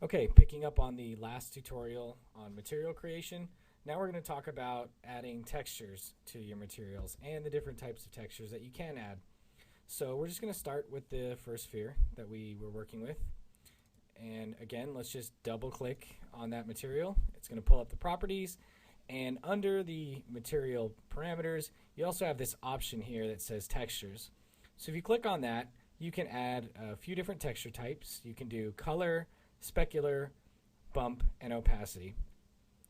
Okay, picking up on the last tutorial on material creation, now we're going to talk about adding textures to your materials and the different types of textures that you can add. So we're just going to start with the first sphere that we were working with. And again, let's just double click on that material. It's going to pull up the properties, and under the material parameters, you also have this option here that says textures. So if you click on that, you can add a few different texture types. You can do color, specular, bump, and opacity.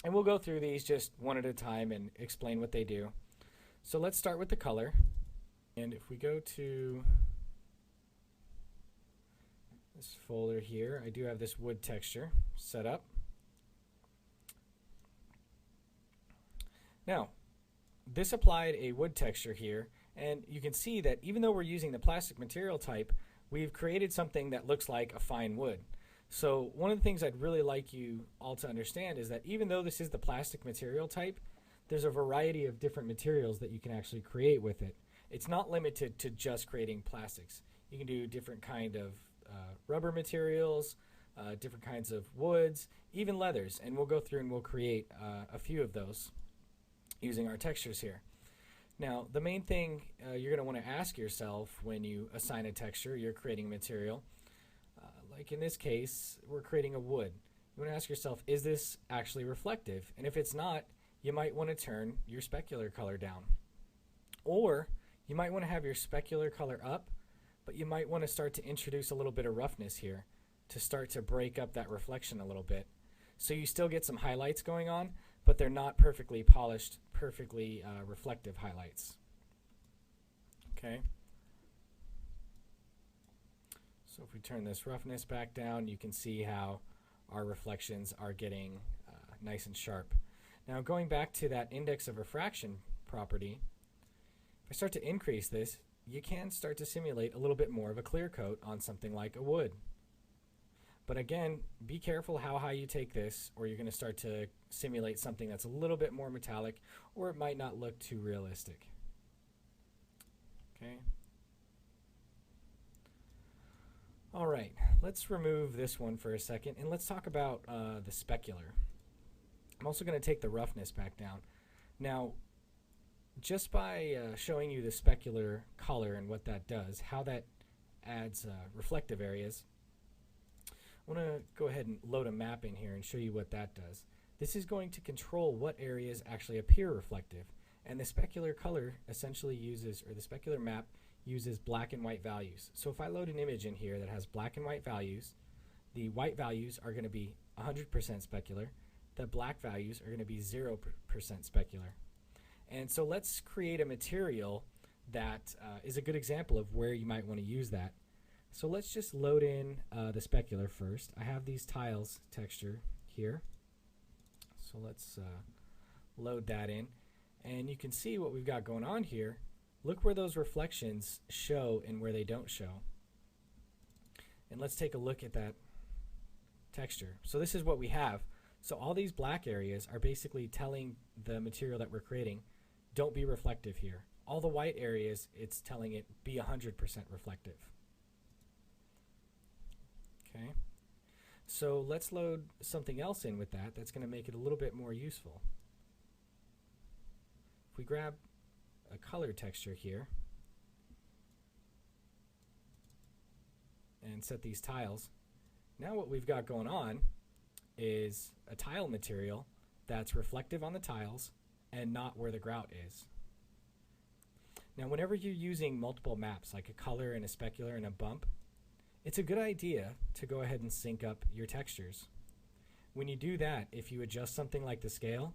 And we'll go through these just one at a time and explain what they do. So let's start with the color. And if we go to this folder here, I do have this wood texture set up. Now, this applied a wood texture here, and you can see that even though we're using the plastic material type, we've created something that looks like a fine wood. So one of the things I'd really like you all to understand is that even though this is the plastic material type, there's a variety of different materials that you can actually create with it. It's not limited to just creating plastics. You can do different kind of rubber materials, different kinds of woods, even leathers, and we'll go through and we'll create a few of those using our textures here. Now, the main thing you're going to want to ask yourself when you assign a texture, you're creating a material, like in this case, we're creating a wood. You want to ask yourself, is this actually reflective? And if it's not, you might want to turn your specular color down. Or you might want to have your specular color up, but you might want to start to introduce a little bit of roughness here to start to break up that reflection a little bit. So you still get some highlights going on, but they're not perfectly polished, perfectly reflective highlights. Okay. So if we turn this roughness back down, you can see how our reflections are getting nice and sharp. Now going back to that index of refraction property, if I start to increase this, you can start to simulate a little bit more of a clear coat on something like a wood. But again, be careful how high you take this, or you're going to start to simulate something that's a little bit more metallic, or it might not look too realistic. Okay. All right, let's remove this one for a second, and let's talk about the specular. I'm also going to take the roughness back down. Now, just by showing you the specular color and what that does, how that adds reflective areas, I want to go ahead and load a map in here and show you what that does. This is going to control what areas actually appear reflective, and the specular color essentially uses, or the specular map uses black and white values. So if I load an image in here that has black and white values, the white values are going to be 100% specular, the black values are going to be 0% specular. And so let's create a material that is a good example of where you might want to use that. So let's just load in the specular first. I have these tiles texture here. So let's load that in. And you can see what we've got going on here. Look where those reflections show and where they don't show. And let's take a look at that texture. So this is what we have. So all these black areas are basically telling the material that we're creating, don't be reflective here. All the white areas, it's telling it be 100% reflective. Okay. So let's load something else in with that that's going to make it a little bit more useful. If we grab a color texture here and set these tiles, now what we've got going on is a tile material that's reflective on the tiles and not where the grout is. Now whenever you're using multiple maps like a color and a specular and a bump, it's a good idea to go ahead and sync up your textures. When you do that, if you adjust something like the scale,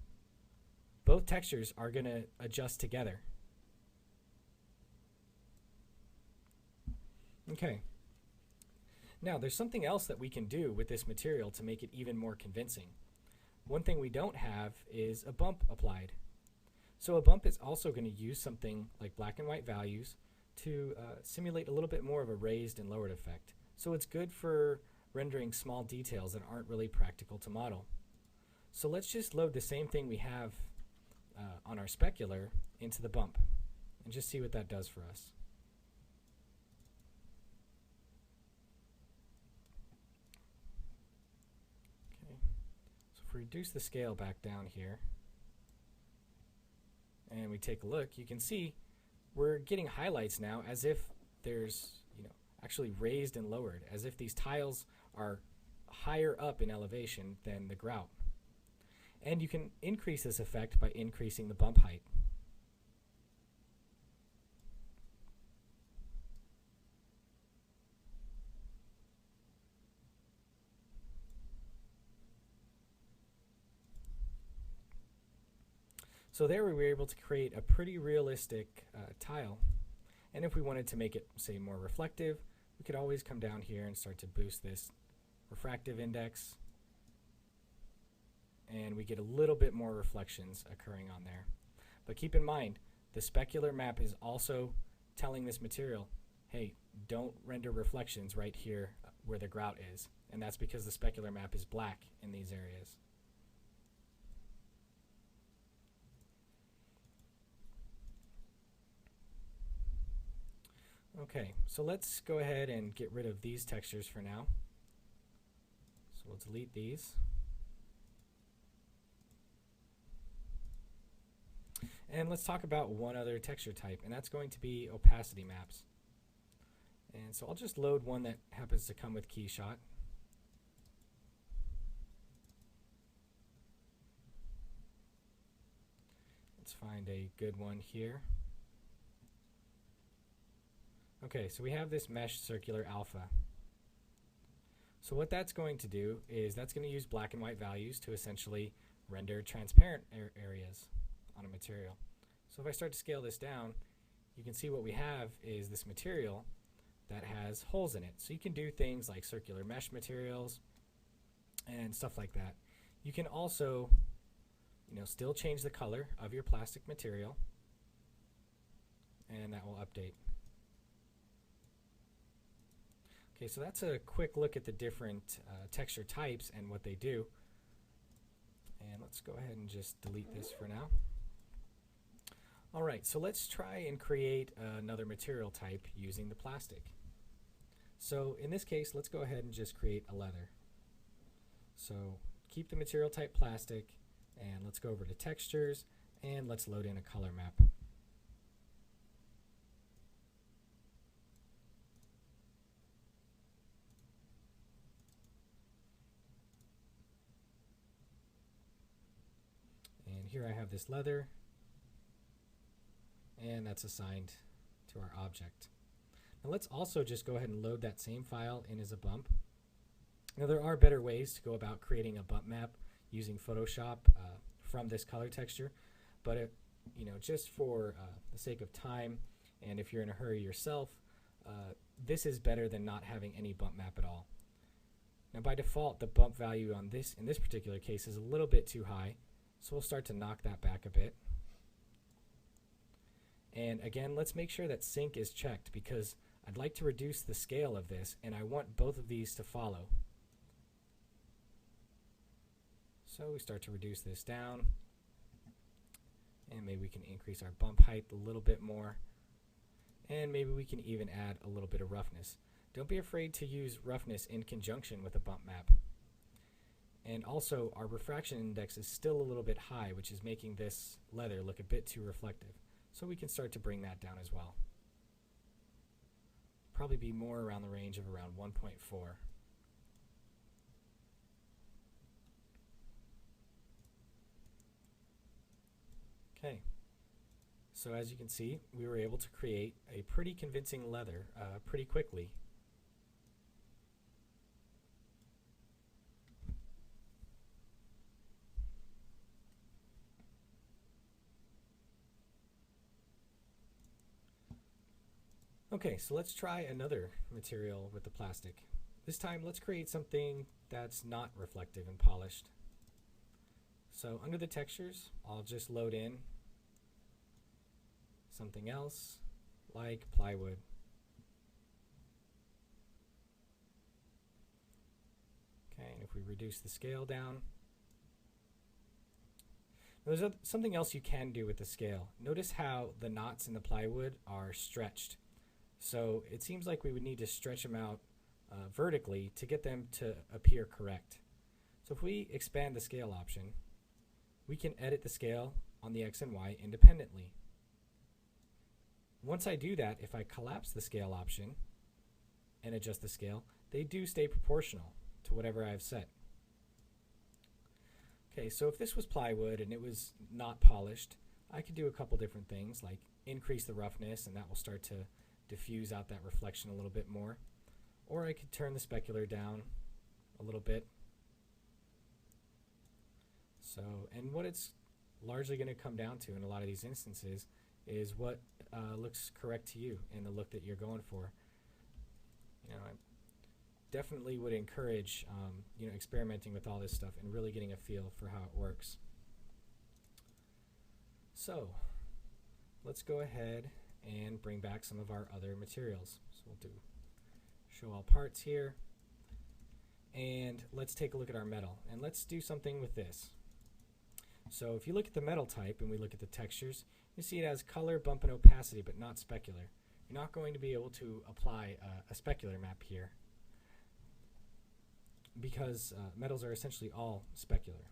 both textures are going to adjust together. Okay. Now there's something else that we can do with this material to make it even more convincing. One thing we don't have is a bump applied. So a bump is also going to use something like black and white values to simulate a little bit more of a raised and lowered effect. So it's good for rendering small details that aren't really practical to model. So let's just load the same thing we have on our specular into the bump and just see what that does for us. we reduce the scale back down here and we take a look, you can see we're getting highlights now as if there's, actually raised and lowered, as if these tiles are higher up in elevation than the grout. And you can increase this effect by increasing the bump height. So there we were able to create a pretty realistic tile. And if we wanted to make it, say, more reflective, we could always come down here and start to boost this refractive index. And we get a little bit more reflections occurring on there. But keep in mind, the specular map is also telling this material, hey, don't render reflections right here where the grout is. And that's because the specular map is black in these areas. Okay, so let's go ahead and get rid of these textures for now. So we'll delete these. And let's talk about one other texture type, and that's going to be opacity maps. And so I'll just load one that happens to come with KeyShot. Let's find a good one here. Okay, so we have this mesh circular alpha. So what that's going to do is that's going to use black and white values to essentially render transparent areas on a material. So if I start to scale this down, you can see what we have is this material that has holes in it. So you can do things like circular mesh materials and stuff like that. You can also, still change the color of your plastic material, and that will update. Okay, so that's a quick look at the different texture types and what they do. And let's go ahead and just delete this for now. All right, so let's try and create another material type using the plastic. So in this case, let's go ahead and just create a leather. So keep the material type plastic, and let's go over to textures, and let's load in a color map. Here I have this leather, and that's assigned to our object. Now let's also just go ahead and load that same file in as a bump. Now there are better ways to go about creating a bump map using Photoshop from this color texture, but just for the sake of time, and if you're in a hurry yourself, this is better than not having any bump map at all. Now by default, the bump value on this, in this particular case, is a little bit too high. So we'll start to knock that back a bit. And again, let's make sure that sync is checked, because I'd like to reduce the scale of this, and I want both of these to follow. So we start to reduce this down, and maybe we can increase our bump height a little bit more, and maybe we can even add a little bit of roughness. Don't be afraid to use roughness in conjunction with a bump map. And also, our refraction index is still a little bit high, which is making this leather look a bit too reflective. So we can start to bring that down as well. Probably be more around the range of around 1.4. Okay. So as you can see, we were able to create a pretty convincing leather pretty quickly. Okay, so let's try another material with the plastic. This time, let's create something that's not reflective and polished. So under the textures, I'll just load in something else like plywood. Okay, and if we reduce the scale down, there's something else you can do with the scale. Notice how the knots in the plywood are stretched. So it seems like we would need to stretch them out vertically to get them to appear correct. So if we expand the scale option, we can edit the scale on the X and Y independently. Once I do that, if I collapse the scale option and adjust the scale, they do stay proportional to whatever I've set. Okay, so if this was plywood and it was not polished, I could do a couple different things, like increase the roughness, and that will start to diffuse out that reflection a little bit more. Or I could turn the specular down a little bit. So, and what it's largely going to come down to in a lot of these instances is what looks correct to you and the look that you're going for. You know, I definitely would encourage experimenting with all this stuff and really getting a feel for how it works. So let's go ahead and bring back some of our other materials. So we'll do show all parts here, and let's take a look at our metal, and let's do something with this. So if you look at the metal type and we look at the textures, you see it has color, bump, and opacity, but not specular. You're not going to be able to apply a specular map here because metals are essentially all specular.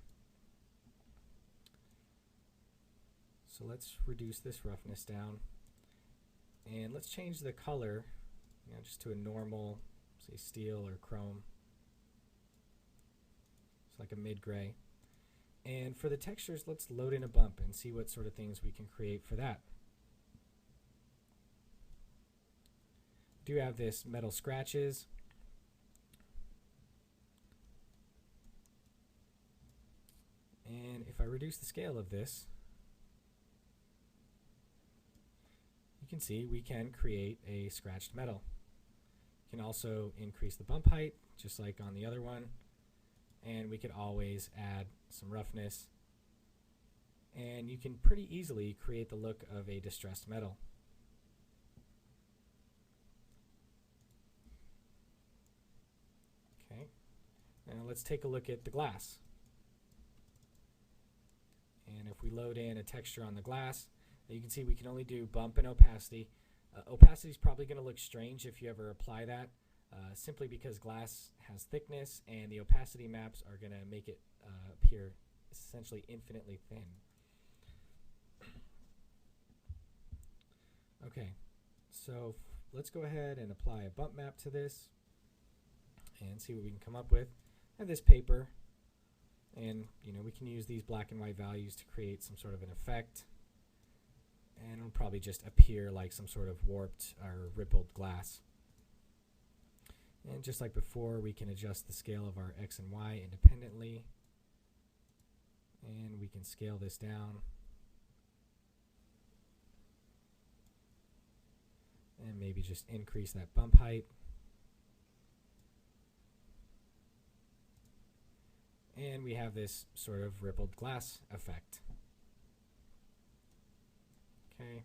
So let's reduce this roughness down, and let's change the color, just to a normal, say steel or chrome. It's like a mid-gray. And for the textures, let's load in a bump and see what sort of things we can create for that. Do have this metal scratches. And if I reduce the scale of this, you can see we can create a scratched metal. You can also increase the bump height, just like on the other one. And we could always add some roughness. And you can pretty easily create the look of a distressed metal. Okay, now let's take a look at the glass. And if we load in a texture on the glass, you can see we can only do bump and opacity. Opacity is probably going to look strange if you ever apply that, simply because glass has thickness, and the opacity maps are going to make it appear essentially infinitely thin. Okay, so let's go ahead and apply a bump map to this and see what we can come up with. I have this paper, and we can use these black and white values to create some sort of an effect, and it'll probably just appear like some sort of warped or rippled glass. And just like before, we can adjust the scale of our X and Y independently, and we can scale this down and maybe just increase that bump height. And we have this sort of rippled glass effect. Okay,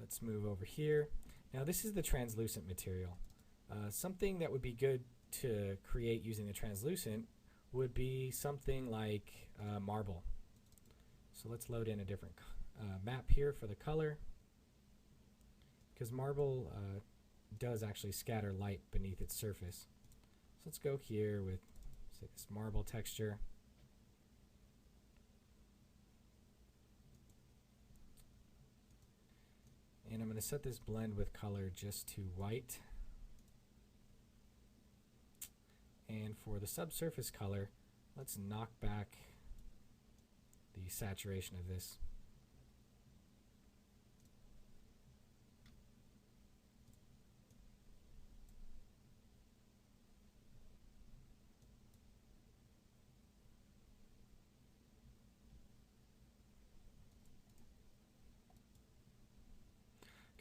let's move over here. Now this is the translucent material. Something that would be good to create using the translucent would be something like marble. So let's load in a different map here for the color, because marble does actually scatter light beneath its surface. So let's go here with, say, this marble texture. And I'm going to set this blend with color just to white. And for the subsurface color, let's knock back the saturation of this.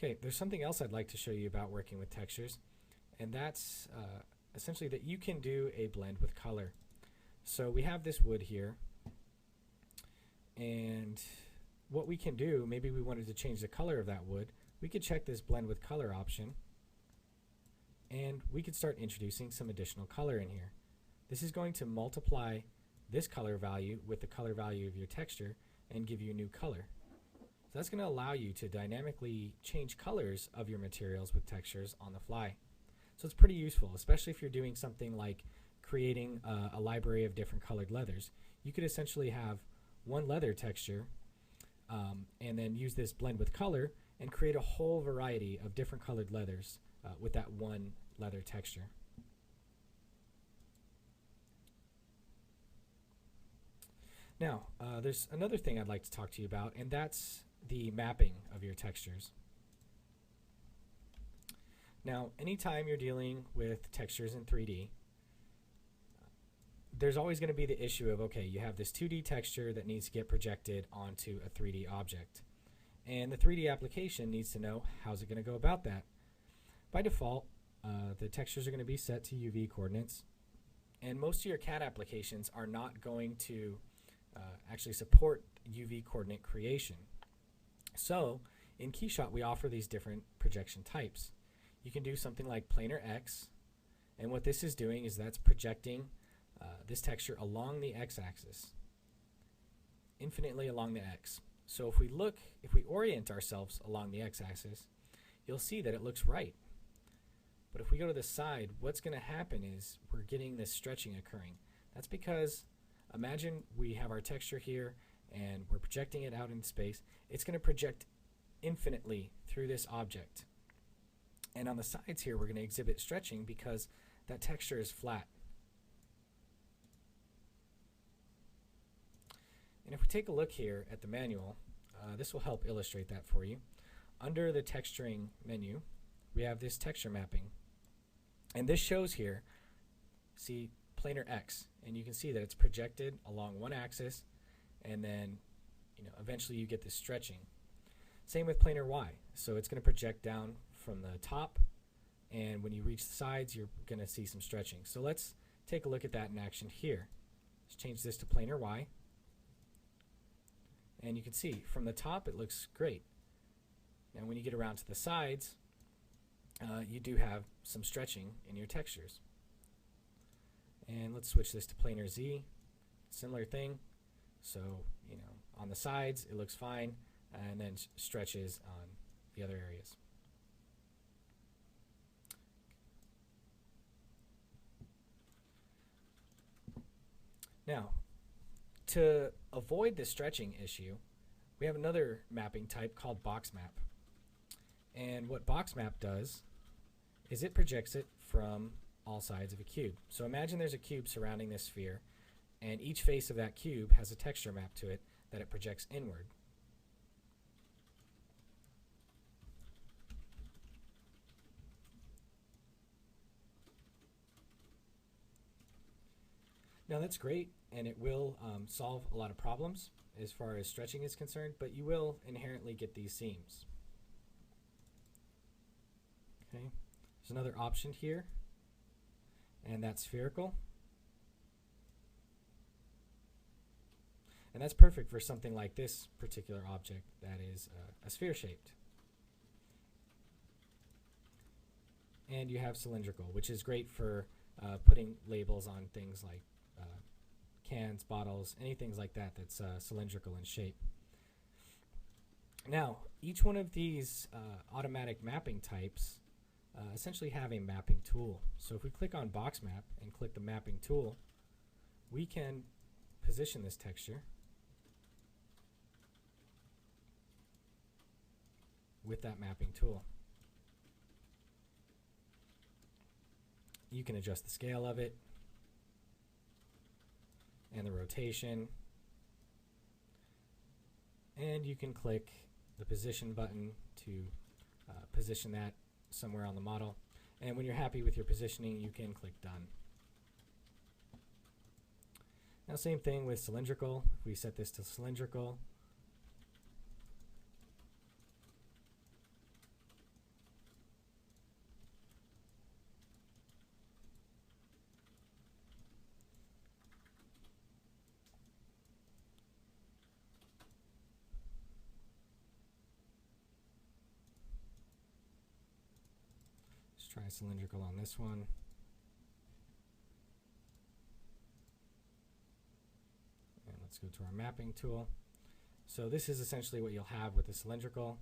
Okay, there's something else I'd like to show you about working with textures, and that's essentially that you can do a blend with color. So we have this wood here, and what we can do, maybe we wanted to change the color of that wood, we could check this blend with color option, and we could start introducing some additional color in here. This is going to multiply this color value with the color value of your texture and give you a new color. So that's going to allow you to dynamically change colors of your materials with textures on the fly. So it's pretty useful, especially if you're doing something like creating a library of different colored leathers. You could essentially have one leather texture and then use this blend with color and create a whole variety of different colored leathers with that one leather texture. Now, there's another thing I'd like to talk to you about, and that's the mapping of your textures. Now, anytime you're dealing with textures in 3D, there's always going to be the issue of, okay, you have this 2D texture that needs to get projected onto a 3D object. And the 3D application needs to know how's it going to go about that. By default, the textures are going to be set to UV coordinates, and most of your CAD applications are not going to actually support UV coordinate creation. So in KeyShot, we offer these different projection types. You can do something like planar X, and what this is doing is that's projecting this texture along the X-axis, infinitely along the X. So if we orient ourselves along the X-axis, you'll see that it looks right. But if we go to the side, what's going to happen is we're getting this stretching occurring. That's because imagine we have our texture here and we're projecting it out into space. It's going to project infinitely through this object. And on the sides here, we're going to exhibit stretching because that texture is flat. And if we take a look here at the manual, this will help illustrate that for you. Under the texturing menu, we have this texture mapping. And this shows here, see, planar X. And you can see that it's projected along one axis, and then eventually you get this stretching. Same with planar Y. So it's going to project down from the top, and when you reach the sides, you're going to see some stretching. So let's take a look at that in action here. Let's change this to planar Y. And you can see from the top it looks great. Now when you get around to the sides, you do have some stretching in your textures. And let's switch this to planar Z. Similar thing. So, on the sides it looks fine, and then stretches on the other areas. Now, to avoid the stretching issue, we have another mapping type called box map. And what box map does is it projects it from all sides of a cube. So imagine there's a cube surrounding this sphere, and each face of that cube has a texture map to it that it projects inward. Now that's great, and it will solve a lot of problems as far as stretching is concerned, but you will inherently get these seams. Okay, there's another option here, and that's spherical. And that's perfect for something like this particular object that is a sphere shaped. And you have cylindrical, which is great for putting labels on things like cans, bottles, anything like that that's cylindrical in shape. Now, each one of these automatic mapping types essentially have a mapping tool. So if we click on box map and click the mapping tool, we can position this texture with that mapping tool. You can adjust the scale of it and the rotation, and you can click the position button to position that somewhere on the model, and when you're happy with your positioning, you can click done. Now same thing with cylindrical. If we set this to cylindrical, try cylindrical on this one. And let's go to our mapping tool. So this is essentially what you'll have with the cylindrical.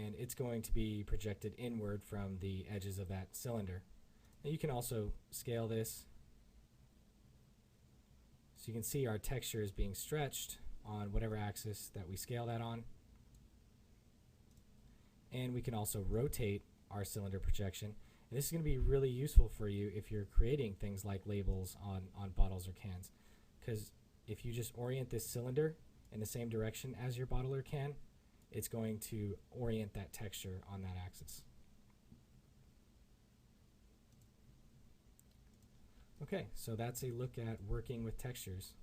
and it's going to be projected inward from the edges of that cylinder. Now you can also scale this, so you can see our texture is being stretched on whatever axis that we scale that on. And we can also rotate our cylinder projection. And this is going to be really useful for you if you're creating things like labels on bottles or cans. Because if you just orient this cylinder in the same direction as your bottle or can, it's going to orient that texture on that axis. Okay, so that's a look at working with textures.